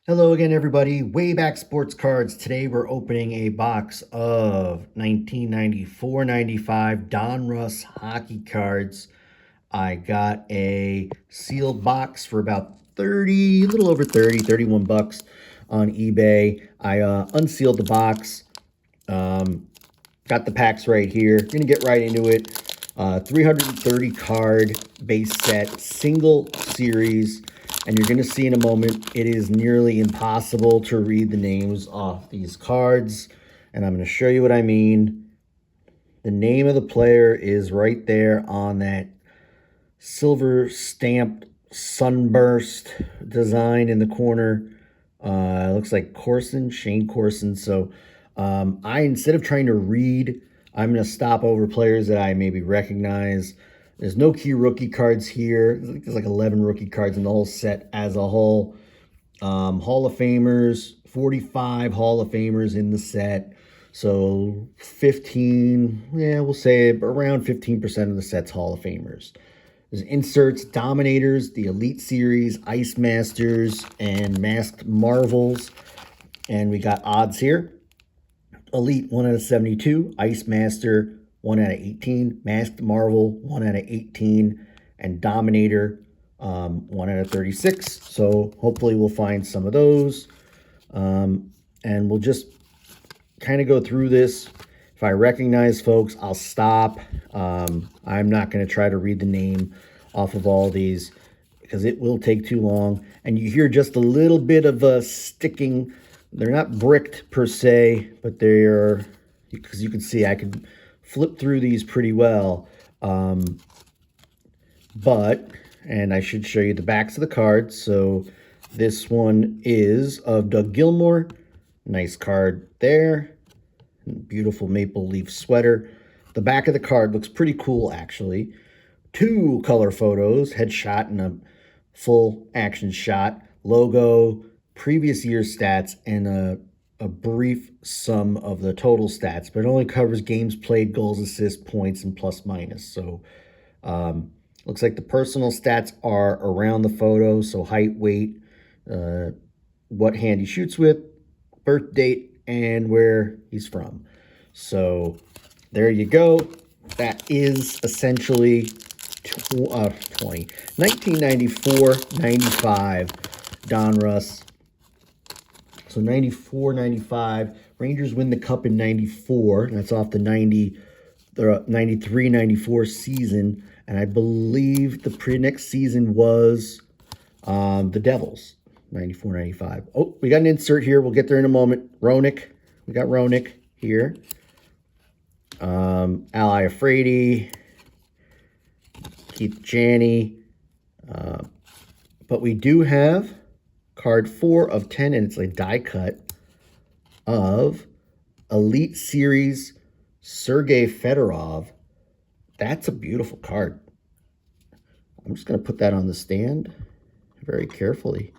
Hello again, everybody. Wayback Sports Cards. Today we're opening a box of 1994-95 Donruss Hockey cards. I got a sealed box for about 30, a little over 30, 31 bucks on eBay. I unsealed the box. Got the packs right here. Gonna get right into it. 330 card base set, single series. And you're going to see in a moment, it is nearly impossible to read the names off these cards. And I'm going to show you what I mean. The name of the player is right there on that silver stamped sunburst design in the corner. Looks like Corson, Shane Corson. So instead of trying to read, I'm going to stop over players that I maybe recognize. There's no key rookie cards here. There's like 11 rookie cards in the whole set as a whole. Hall of Famers, 45 Hall of Famers in the set. So 15, yeah, we'll say around 15% of the set's Hall of Famers. There's inserts, Dominators, the Elite Series, Ice Masters, and Masked Marvels. And we got odds here. Elite, 1 out of 72. Ice Master, 1 out of 18, Masked Marvel, 1 out of 18, and Dominator, 1 out of 36. So hopefully we'll find some of those. And we'll just kind of go through this. If I recognize folks, I'll stop. I'm not going to try to read the name off of all these because it will take too long. And you hear just a little bit of a sticking. They're not bricked per se, but they are, because you can see I could flip through these pretty well. And I should show you the backs of the cards. So this one is of Doug Gilmour. Nice card there. Beautiful maple leaf sweater. The back of the card looks pretty cool, actually. 2 color photos, headshot and a full action shot. Logo, previous year's stats, and a brief sum of the total stats, but it only covers games played, goals, assists, points, and plus minus. So looks like the personal stats are around the photo. So height, weight, what hand he shoots with, birth date, and where he's from. So there you go. That is essentially 1994-95 Donruss. So 94-95, Rangers win the cup in 94. That's off the 93-94 season. And I believe the next season was the Devils, 94-95. Oh, we got an insert here. We'll get there in a moment. Roenick. We got Roenick here. Ali Afraidy. Keith Janney. But we do have card 4 of 10, and it's a die cut of Elite Series Sergei Fedorov. That's a beautiful card. I'm just going to put that on the stand very carefully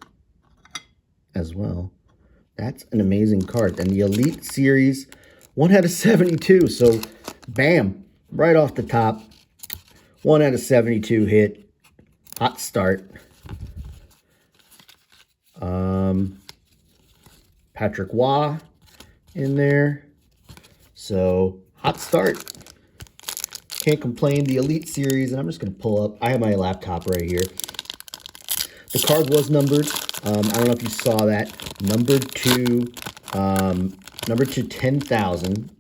as well. That's an amazing card. And the Elite Series, 1 out of 72. So, bam, right off the top. 1 out of 72 hit. Hot start. Patrick Waugh in there. So, hot start. Can't complain. The Elite Series, and I'm just going to pull up. I have my laptop right here. The card was numbered. I don't know if you saw that. Numbered to 10,000.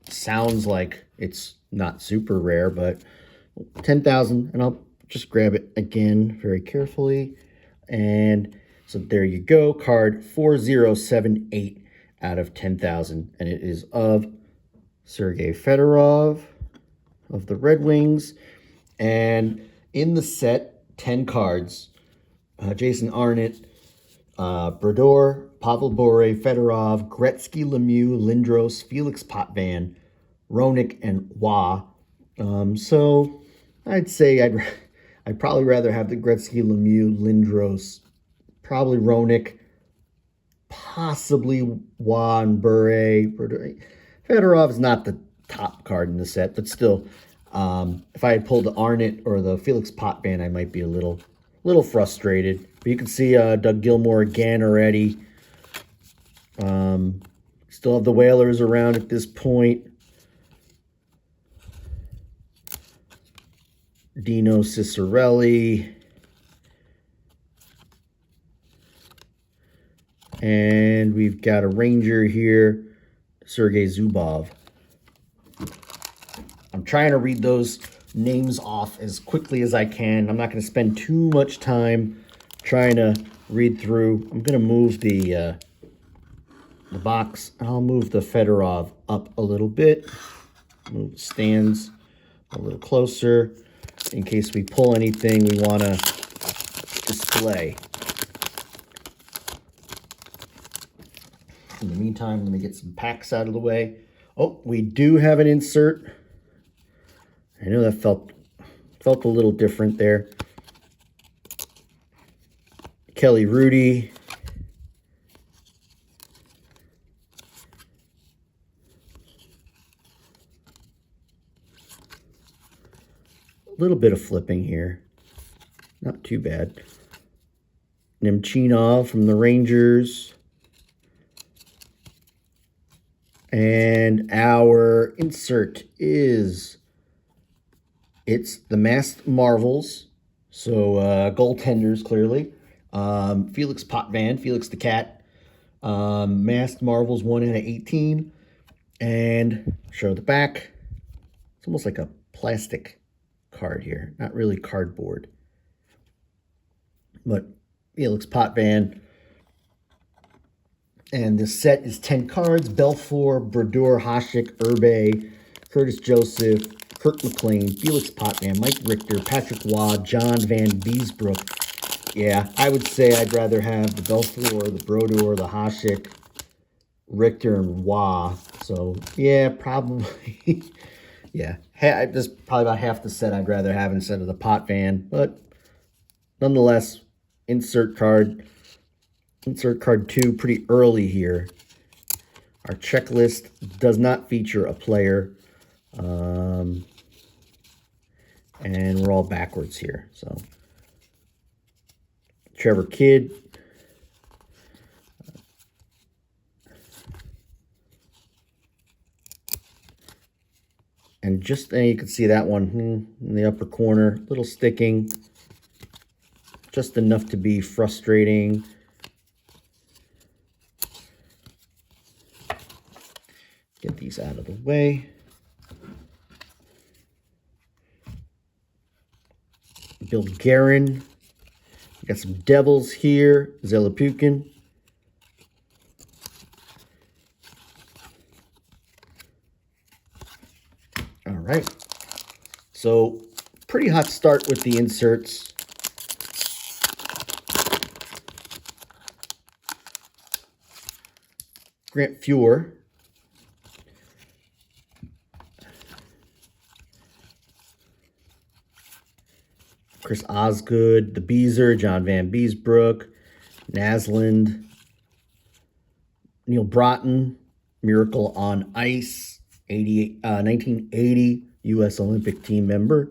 Sounds like it's not super rare, but 10,000. And I'll just grab it again very carefully. And so there you go. Card 4078 out of 10,000. And it is of Sergei Fedorov of the Red Wings. And in the set, 10 cards. Jason Arnott, Brodeur, Pavel Bure, Fedorov, Gretzky, Lemieux, Lindros, Felix Potvin, Roenick, and Waugh. So I'd say I'd probably rather have the Gretzky, Lemieux, Lindros, probably Roenick, possibly Waugh and Bure. Fedorov is not the top card in the set, but still, if I had pulled the Arnott or the Felix Potvin, I might be a little a little frustrated. But you can see Doug Gilmour again already. Still have the Whalers around at this point. Dino Ciccarelli. And we've got a Ranger here, Sergei Zubov. I'm trying to read those names off as quickly as I can. I'm not going to spend too much time trying to read through. I'm going to move the box. I'll move the Fedorov up a little bit. Move the stands a little closer in case we pull anything we want to display. In the meantime, let me get some packs out of the way. Oh, we do have an insert. I know that felt a little different there. Kelly Rudy. A little bit of flipping here. Not too bad. Nemchinov from the Rangers. And our insert is, it's the Masked Marvels. So goaltenders, clearly. Felix Potvin, Felix the Cat. Masked Marvels 1 out of 18. And show the back. It's almost like a plastic card here. Not really cardboard. But Felix Potvin. And this set is 10 cards. Belfour, Brodeur, Hasek, Urbe, Curtis Joseph, Kirk McLean, Felix Potvin, Mike Richter, Patrick Waugh, John Van Beesbrook. Yeah, I would say I'd rather have the Belfour, the Brodeur, the Hasek, Richter, and Waugh. So, yeah, probably. Yeah, that's probably about half the set I'd rather have instead of the Potvin. But nonetheless, insert card. Insert card 2 pretty early here. Our checklist does not feature a player. And we're all backwards here. So Trevor Kidd. And just you can see that one in the upper corner. A little sticking. Just enough to be frustrating. Get these out of the way. Bill Guerin. We got some Devils here. Zelepukin. All right. So, pretty hot start with the inserts. Grant Fuhr. Chris Osgood, the Beezer, John Van Beesbrook, Naslund, Neil Broughton, Miracle on Ice, 1980 U.S. Olympic team member.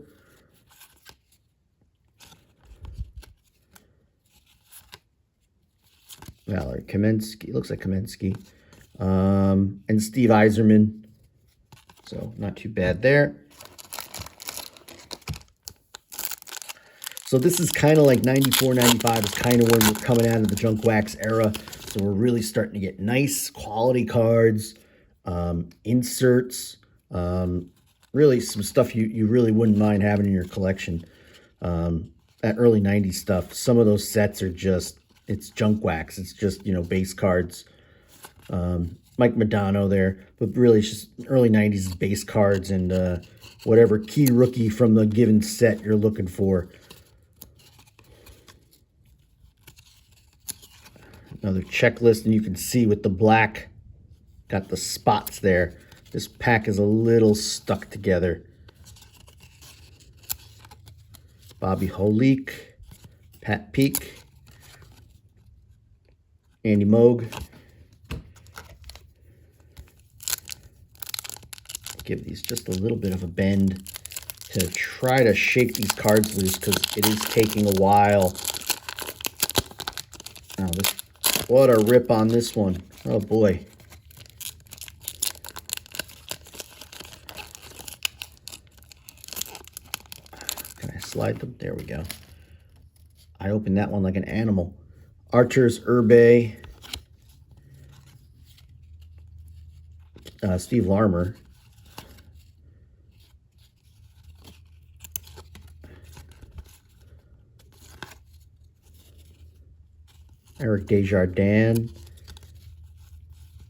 Valerie Kamensky, looks like Kamensky. And Steve Yzerman. So not too bad there. So this is kind of like 94, 95 is kind of when we're coming out of the junk wax era. So we're really starting to get nice quality cards, inserts, really some stuff you really wouldn't mind having in your collection. That early 90s stuff, some of those sets are just, it's junk wax. It's just, you know, base cards. Mike Modano there, but really it's just early 90s base cards and whatever key rookie from the given set you're looking for. Another checklist, and you can see with the black, got the spots there. This pack is a little stuck together. Bobby Holik, Pat Peak, Andy Moog. Give these just a little bit of a bend to try to shake these cards loose because it is taking a while Oh, what a rip on this one. Oh, boy. Can I slide them? There we go. I opened that one like an animal. Archer's Herbe. Steve Larmer. Eric Desjardins.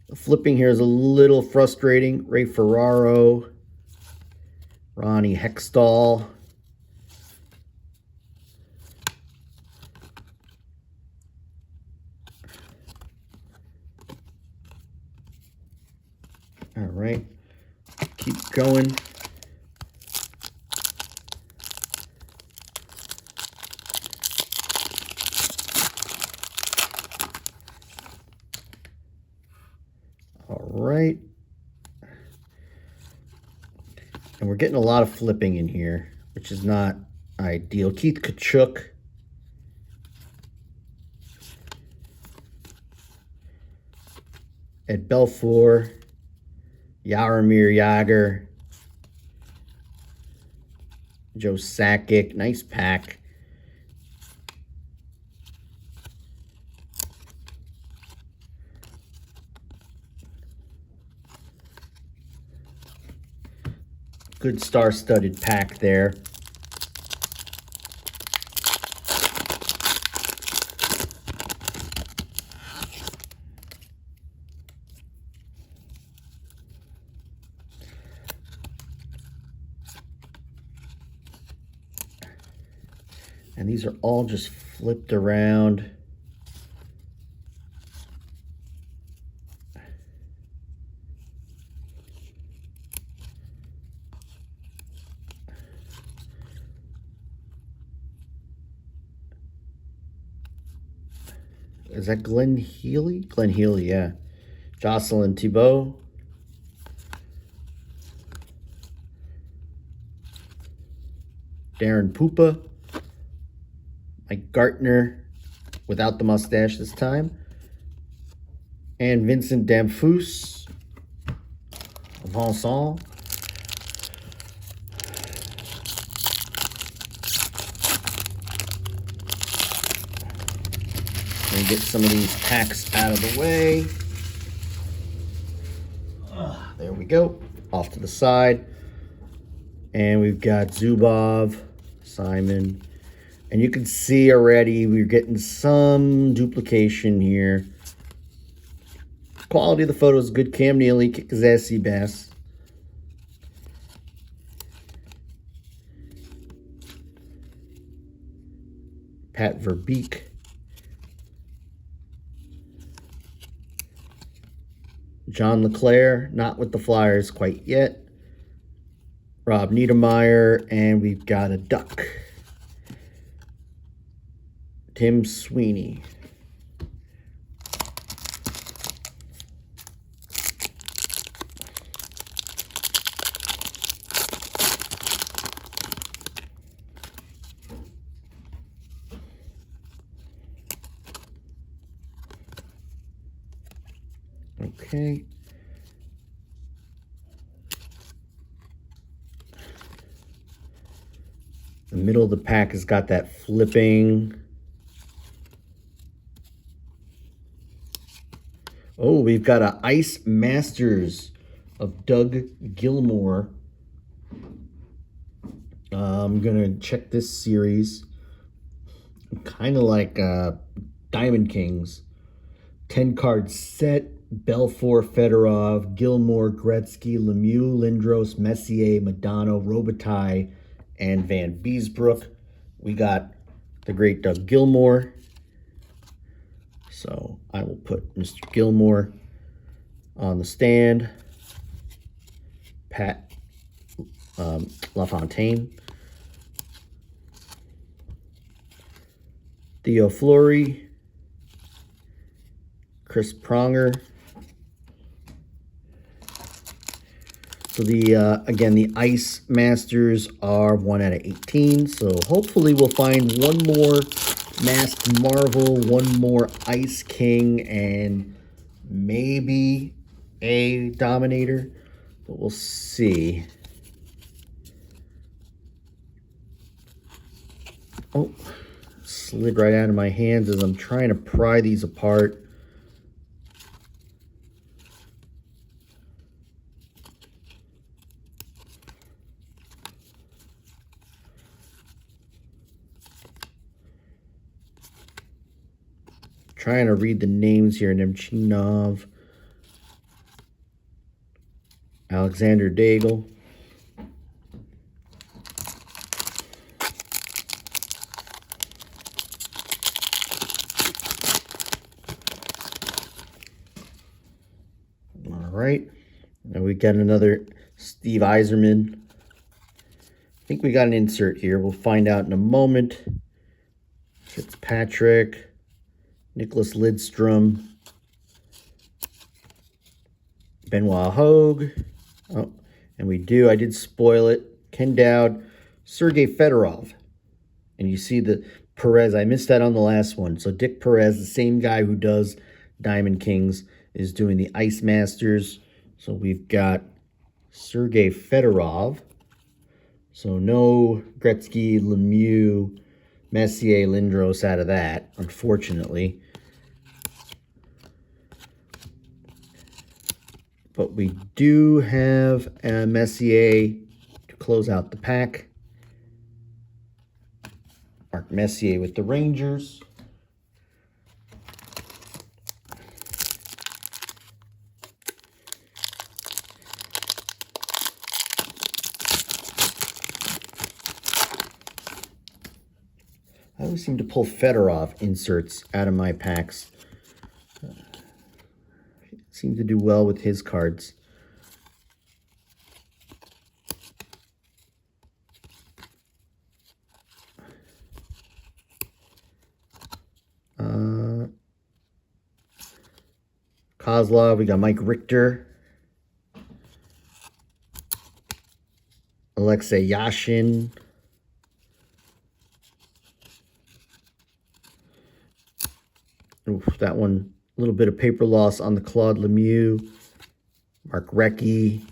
The flipping here is a little frustrating. Ray Ferraro. Ronnie Hextall. All right. Keep going. All right. And we're getting a lot of flipping in here, which is not ideal. Keith Kachuk. Ed Belfour. Jaromir Jagr. Joe Sakic. Nice pack. Good star-studded pack there. And these are all just flipped around. Is that Glenn Healy? Glenn Healy, yeah. Jocelyn Thibault. Darren Pupa. Mike Gartner, without the mustache this time. And Vincent Damphousse. Vincent. And get some of these packs out of the way. There we go. Off to the side. And we've got Zubov, Simon. And you can see already we're getting some duplication here. Quality of the photo is good. Cam Neely, kick his ass, Seabass. Pat Verbeek. John LeClaire, not with the Flyers quite yet. Rob Niedermeyer, and we've got a Duck. Tim Sweeney. Okay. The middle of the pack has got that flipping. Oh, we've got a Ice Masters of Doug Gilmour. I'm going to check this series. Kind of like Diamond Kings. 10-card set. Belfour, Fedorov, Gilmour, Gretzky, Lemieux, Lindros, Messier, Modano, Robitaille, and Van Beesbrook. We got the great Doug Gilmour. So I will put Mr. Gilmour on the stand. Pat LaFontaine. Theo Fleury. Chris Pronger. So again, the Ice Masters are 1 out of 18. So hopefully we'll find one more Masked Marvel, one more Ice King, and maybe a Dominator, but we'll see. Oh, slid right out of my hands as I'm trying to pry these apart. Trying to read the names here. Nemchinov, Alexander Daigle. All right. Now we got another Steve Yzerman. I think we got an insert here. We'll find out in a moment. Fitzpatrick. Nicholas Lidstrom, Benoit Hogue. Oh, and I did spoil it. Ken Dowd, Sergei Fedorov. And you see the Perez, I missed that on the last one. So Dick Perez, the same guy who does Diamond Kings, is doing the Ice Masters. So we've got Sergei Fedorov. So no Gretzky, Lemieux, Messier, Lindros out of that, unfortunately. But we do have Messier to close out the pack. Mark Messier with the Rangers. I always seem to pull Fedorov inserts out of my packs. Seem to do well with his cards. Kozlov, we got Mike Richter. Alexei Yashin. Oof, that one, a little bit of paper loss on the Claude Lemieux. Mark Recchi.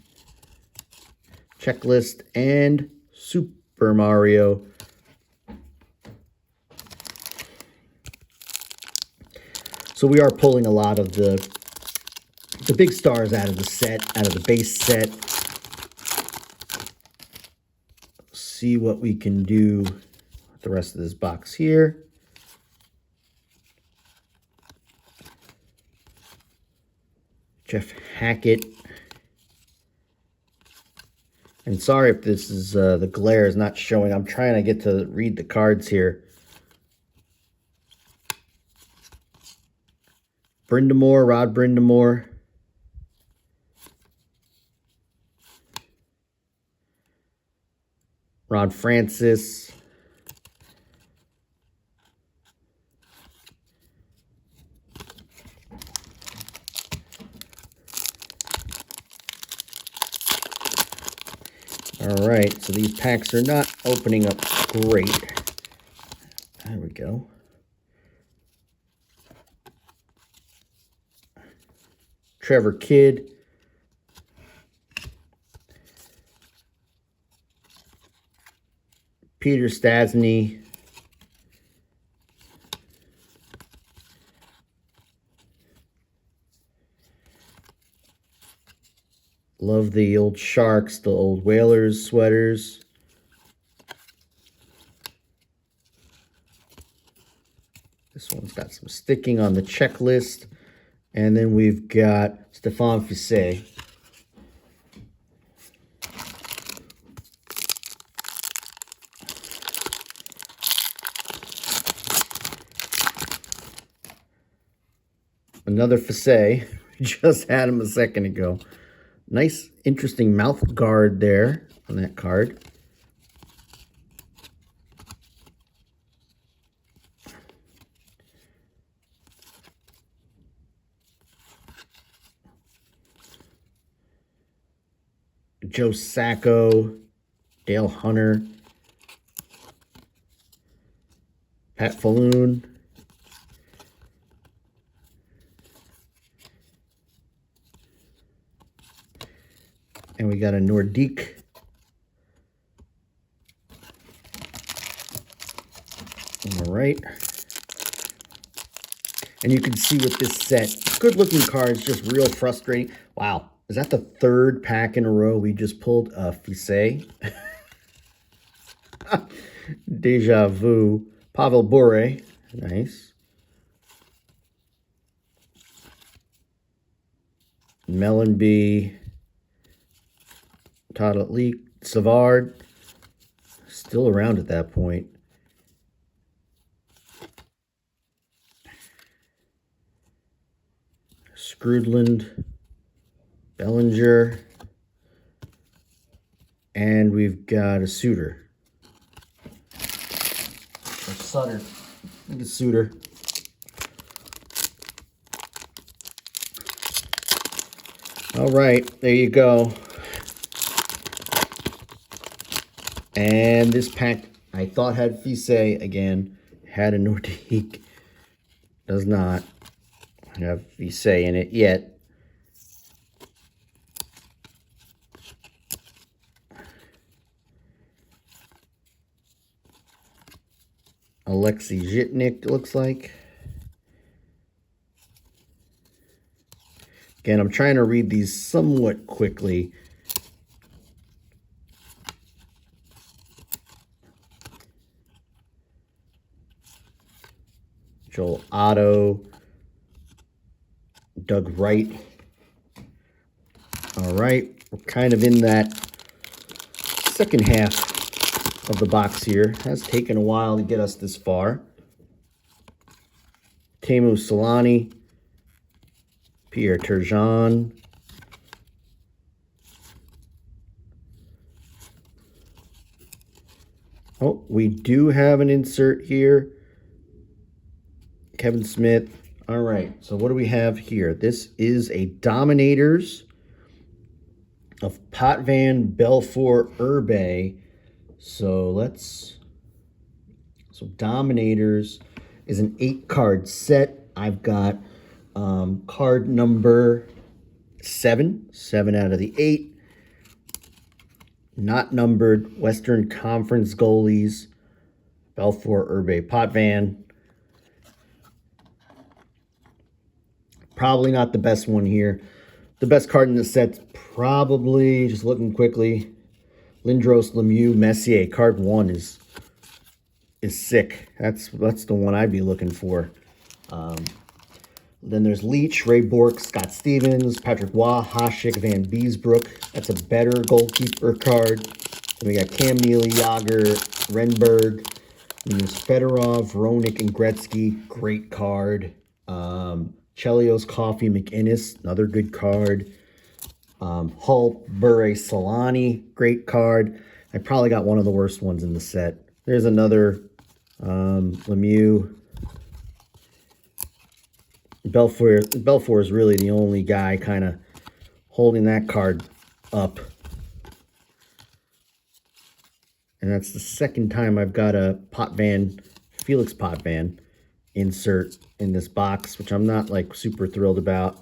Checklist and Super Mario. So we are pulling a lot of the big stars out of the set, out of the base set. See what we can do with the rest of this box here. Jeff Hackett. And sorry if this is the glare is not showing. I'm trying to get to read the cards here. Brindamore, Rod Brindamore. Ron Francis. All right, so these packs are not opening up great. There we go. Trevor Kidd. Peter Stastny. Love the old Sharks, the old Whalers sweaters. This one's got some sticking on the checklist. And then we've got Stefan Fisset. Another Fisset. We just had him a second ago. Nice, interesting mouth guard there on that card. Joe Sacco, Dale Hunter, Pat Falloon. And we got a Nordique. All right. And you can see with this set, good looking cards, just real frustrating. Wow. Is that the third pack in a row we just pulled? Fise. Deja Vu. Pavel Bure. Nice. Mellenby. Todd Leak. Savard. Still around at that point. Scrudland. Bellinger. And we've got a Suter. Or Sutter. I think it's Suter. All right, there you go. And this pack I thought had Fise again. Had a Nordique. Does not have Fise in it yet. Alexei Zhitnik, looks like. Again, I'm trying to read these somewhat quickly. Joel Otto. Doug Wright. All right, we're kind of in that second half of the box here. It has taken a while to get us this far. Teemu Selanne, Pierre Turgeon, oh, we do have an insert here. Kevin Smith. All right, so what do we have here? This is a Dominators of Potvin, Belfour, Herbe. So Dominators is an 8-card set. I've got card number 7 out of the 8. Not numbered Western Conference goalies, Belfour, Herbe, Potvin. Probably not the best one here. The best card in the set's probably, just looking quickly, Lindros, Lemieux, Messier. Card 1 is sick. That's the one I'd be looking for. Then there's Leach, Ray Bourque, Scott Stevens, Patrick Waugh, Hasek, Van Beesbrook. That's a better goalkeeper card. Then we got Cam Neely, Yager, Renberg. Then there's Fedorov, Roenick, and Gretzky. Great card. Chelios, Coffey, McInnes. Another good card. Hull, Bure, Selanne. Great card. I probably got one of the worst ones in the set. There's another Lemieux. Belfour is really the only guy kind of holding that card up. And that's the second time I've got a Felix Potvin insert in this box, which I'm not like super thrilled about.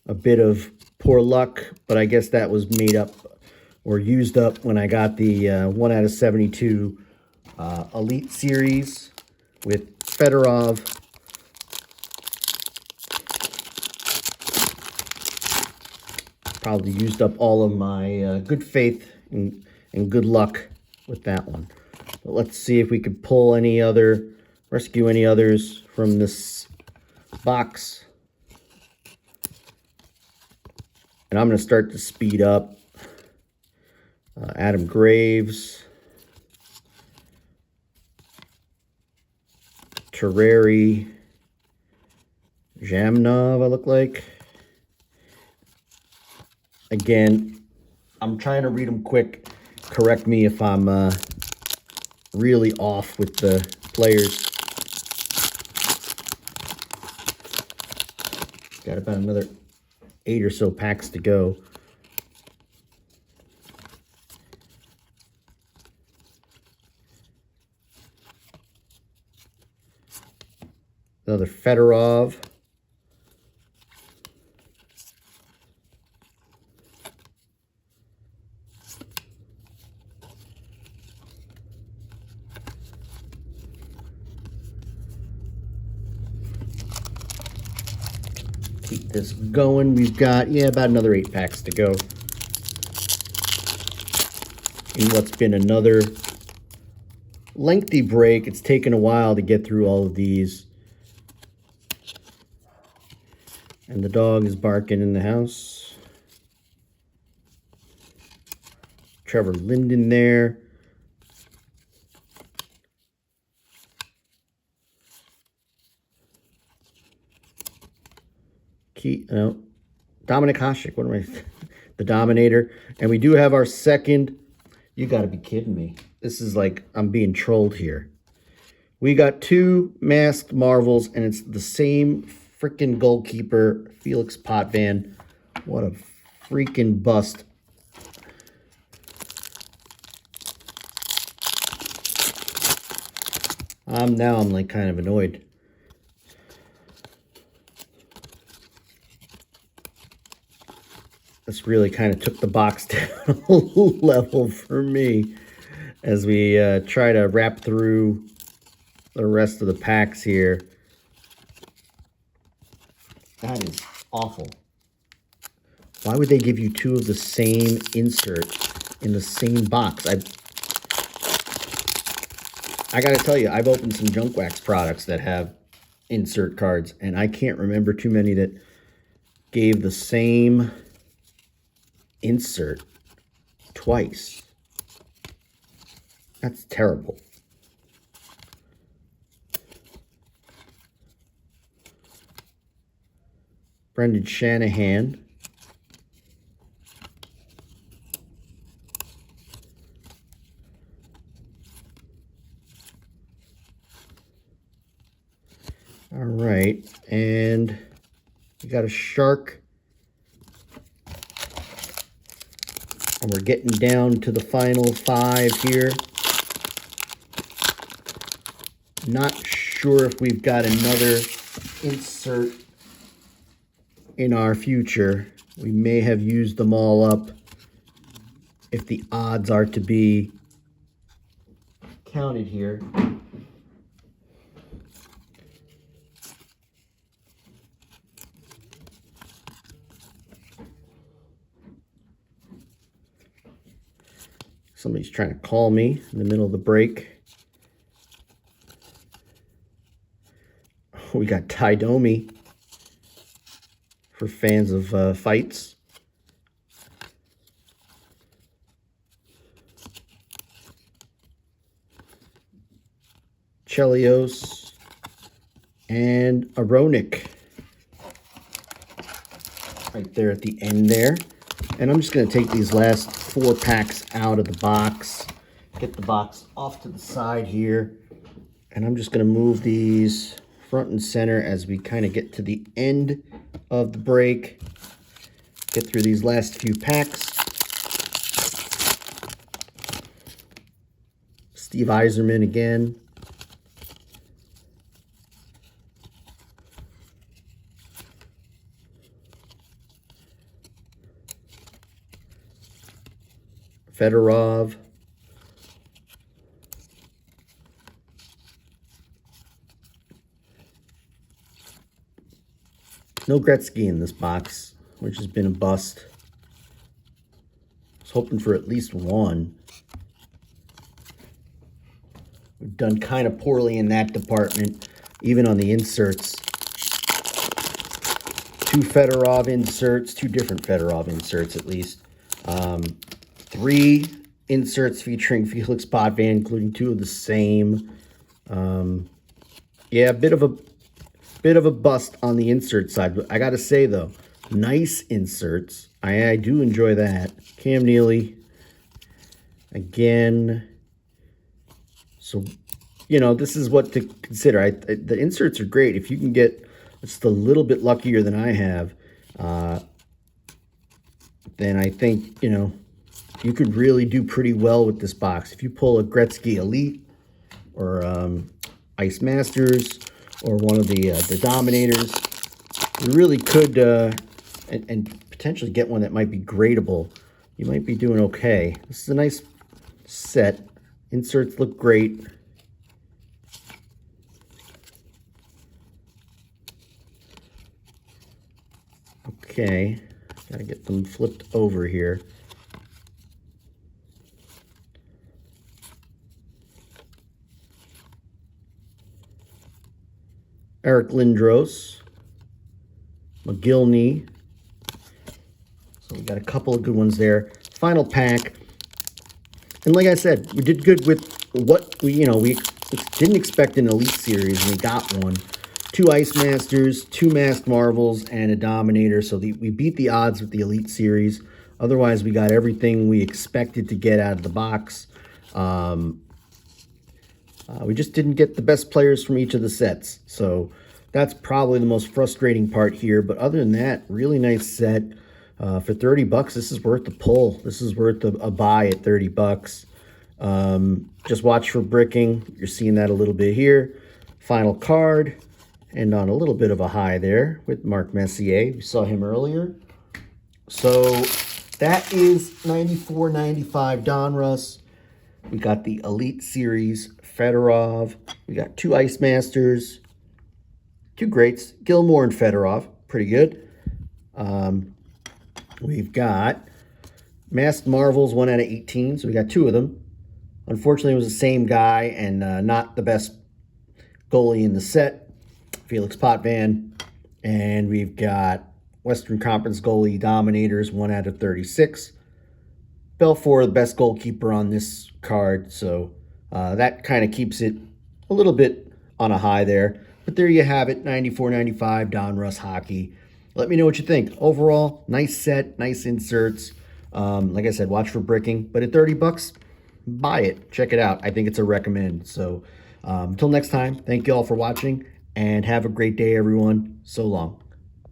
A bit of poor luck, but I guess that was made up or used up when I got the 1 out of 72 Elite Series with Fedorov. Probably used up all of my good faith and good luck with that one. But let's see if we could pull rescue any others from this box. And I'm going to start to speed up. Adam Graves. Terreri. Jamnov, I look like. Again, I'm trying to read them quick. Correct me if I'm really off with the players. Got about another 8 or so packs to go. Another Fedorov. Keep this going. We've got, about another 8 packs to go. In what's been another lengthy break. It's taken a while to get through all of these. And the dog is barking in the house. Trevor Linden there. Dominic Hasek. What am I? The Dominator. And we do have our second. You got to be kidding me. This is like I'm being trolled here. We got 2 Masked Marvels, and it's the same freaking goalkeeper, Felix Potvin. What a freaking bust. Now I'm like kind of annoyed. This really kind of took the box down a level for me as we try to wrap through the rest of the packs here. That is awful. Why would they give you 2 of the same insert in the same box? I got to tell you, I've opened some junk wax products that have insert cards, and I can't remember too many that gave the same insert twice. That's terrible. Brendan Shanahan. All right, and we got a Shark. And we're getting down to the final 5 here. Not sure if we've got another insert in our future. We may have used them all up if the odds are to be counted here. Somebody's trying to call me in the middle of the break. We got Ty Domi for fans of fights. Chelios and Aronik right there at the end there. And I'm just going to take these last 4 packs out of the box, get the box off to the side here, and I'm just going to move these front and center as we kind of get to the end of the break, get through these last few packs. Steve Yzerman again. Fedorov. No Gretzky in this box, which has been a bust. I was hoping for at least one. We've done kind of poorly in that department, even on the inserts. 2 Fedorov inserts, 2 different Fedorov inserts at least. 3 inserts featuring Felix Potvin, including 2 of the same. Yeah, a bit of a bust on the insert side, but I got to say though, nice inserts. I do enjoy that. Cam Neely again. So, you know, this is what to consider. The inserts are great if you can get just a little bit luckier than I have. Then I think, you know, you could really do pretty well with this box. If you pull a Gretzky Elite or Ice Masters or one of the Dominators, you really could, and potentially get one that might be gradable. You might be doing okay. This is a nice set. Inserts look great. Okay, gotta get them flipped over here. Eric Lindros, McGillney. So we got a couple of good ones there. Final pack. And like I said, we did good with what we didn't expect an Elite Series, and we got one. 2 Ice Masters, 2 Masked Marvels, and a Dominator. So we beat the odds with the Elite Series. Otherwise, we got everything we expected to get out of the box. We just didn't get the best players from each of the sets. So that's probably the most frustrating part here. But other than that, really nice set. For 30 bucks, this is worth the pull. This is worth a buy at 30 bucks. Just watch for bricking. You're seeing that a little bit here. Final card. And on a little bit of a high there with Mark Messier. We saw him earlier. So that is $94.95 Donruss. We got the Elite Series Fedorov. We got 2 Ice Masters. 2 greats. Gilmore and Fedorov. Pretty good. We've got Masked Marvels 1 out of 18. So we got 2 of them. Unfortunately, it was the same guy and not the best goalie in the set. Felix Potvin. And we've got Western Conference goalie Dominators 1 out of 36. Belfour, the best goalkeeper on this card. So that kind of keeps it a little bit on a high there. But there you have it, $94.95 Donruss Hockey. Let me know what you think. Overall, nice set, nice inserts. Like I said, watch for bricking. But at 30 bucks, buy it. Check it out. I think it's a recommend. So until next time, thank you all for watching. And have a great day, everyone. So long.